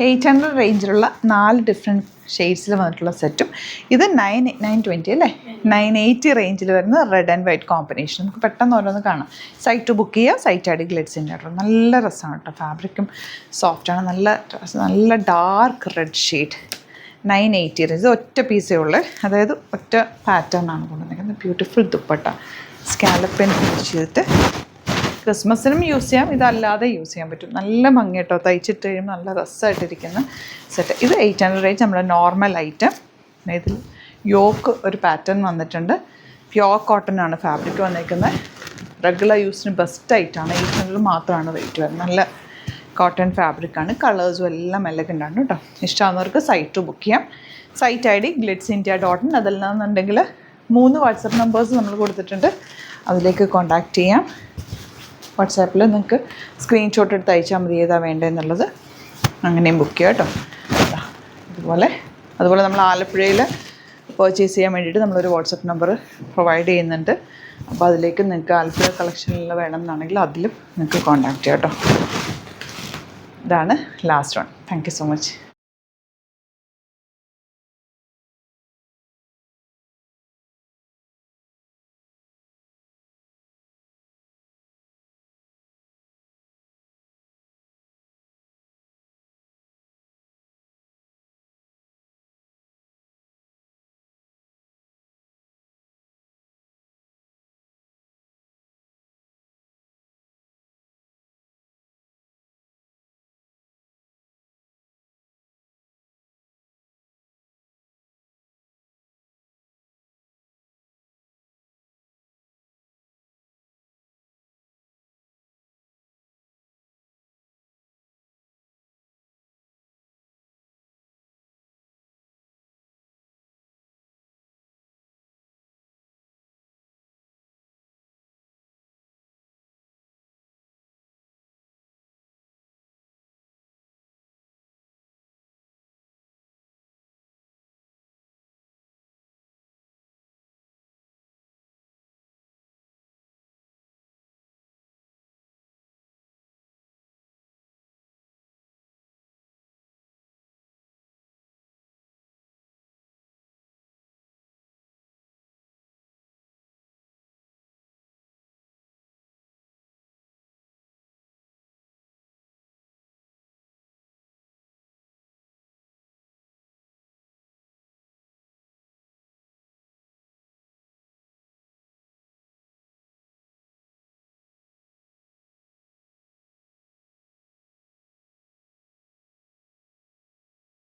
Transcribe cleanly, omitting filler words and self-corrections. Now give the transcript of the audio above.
800 റേഞ്ചിലുള്ള 4 different ഷെയ്ഡ്സിൽ വന്നിട്ടുള്ള സെറ്റും. ഇത് 920 അല്ലേ, 980 റേഞ്ചിൽ വരുന്ന റെഡ് ആൻഡ് വൈറ്റ് കോമ്പിനേഷൻ. നമുക്ക് പെട്ടെന്ന് ഓരോന്ന് കാണാം. സൈറ്റ് ബുക്ക് ചെയ്യുക, സൈറ്റ് ഐ ഡി ഗ്ലിറ്റ്സിൻ്റെ കേട്ടോ. നല്ല രസമാണ് കേട്ടോ, ഫാബ്രിക്കും സോഫ്റ്റാണ്. നല്ല ഡാർക്ക് റെഡ് ഷെയ്ഡ്. 980 റേഞ്ച്. ഒറ്റ പീസേ ഉള്ളൂ, അതായത് ഒറ്റ പാറ്റേൺ ആണ് കൊണ്ടുവന്നിരിക്കുന്നത്. ബ്യൂട്ടിഫുൾ ദുപ്പട്ട സ്കാലപ്പിൻ ചെയ്തിട്ട് ക്രിസ്മസിനും യൂസ് ചെയ്യാം, ഇതല്ലാതെ യൂസ് ചെയ്യാൻ പറ്റും. നല്ല ഭംഗി കേട്ടോ, തയ്ച്ചിട്ട് കഴിയുമ്പോൾ നല്ല രസമായിട്ടിരിക്കുന്ന സെറ്റ്. ഇത് 800 റേഞ്ച് നമ്മുടെ നോർമൽ ഐറ്റം. ഇതിൽ യോക്ക് ഒരു പാറ്റേൺ വന്നിട്ടുണ്ട്. പ്യോർ കോട്ടൺ ആണ് ഫാബ്രിക് വന്നിരിക്കുന്നത്. റെഗുലർ യൂസിന് ബെസ്റ്റ് ആയിട്ടാണ്. 800 മാത്രമാണ് റേറ്റ് വരുന്നത്. നല്ല കോട്ടൺ ഫാബ്രിക്കാണ്. കളേഴ്സും എല്ലാം എലഗൻ്റ് ആണ് കേട്ടോ. ഇഷ്ടമാകുന്നവർക്ക് സൈറ്റ് ബുക്ക് ചെയ്യാം. Site I D glitzindia.in. അതല്ലാന്നുണ്ടെങ്കിൽ 3 വാട്സപ്പ് നമ്പേഴ്സ് നമ്മൾ കൊടുത്തിട്ടുണ്ട്, അതിലേക്ക് കോൺടാക്റ്റ് ചെയ്യാം. വാട്സാപ്പിൽ നിങ്ങൾക്ക് സ്ക്രീൻഷോട്ട് എടുത്ത് അയച്ചാൽ മതി ഏതാ വേണ്ടതെന്നുള്ളത്. അങ്ങനെയും ബുക്ക് ചെയ്യാം കേട്ടോ. അതുപോലെ നമ്മൾ ആലപ്പുഴയിൽ പർച്ചേസ് ചെയ്യാൻ വേണ്ടിയിട്ട് നമ്മളൊരു വാട്സപ്പ് നമ്പർ പ്രൊവൈഡ് ചെയ്യുന്നുണ്ട്. അപ്പോൾ അതിലേക്ക് നിങ്ങൾക്ക് ആലപ്പുഴ കളക്ഷനിൽ വേണം എന്നാണെങ്കിൽ അതിലും നിങ്ങൾക്ക് കോൺടാക്റ്റ് ചെയ്യാം കേട്ടോ. ഇതാണ് last one. Thank you so much.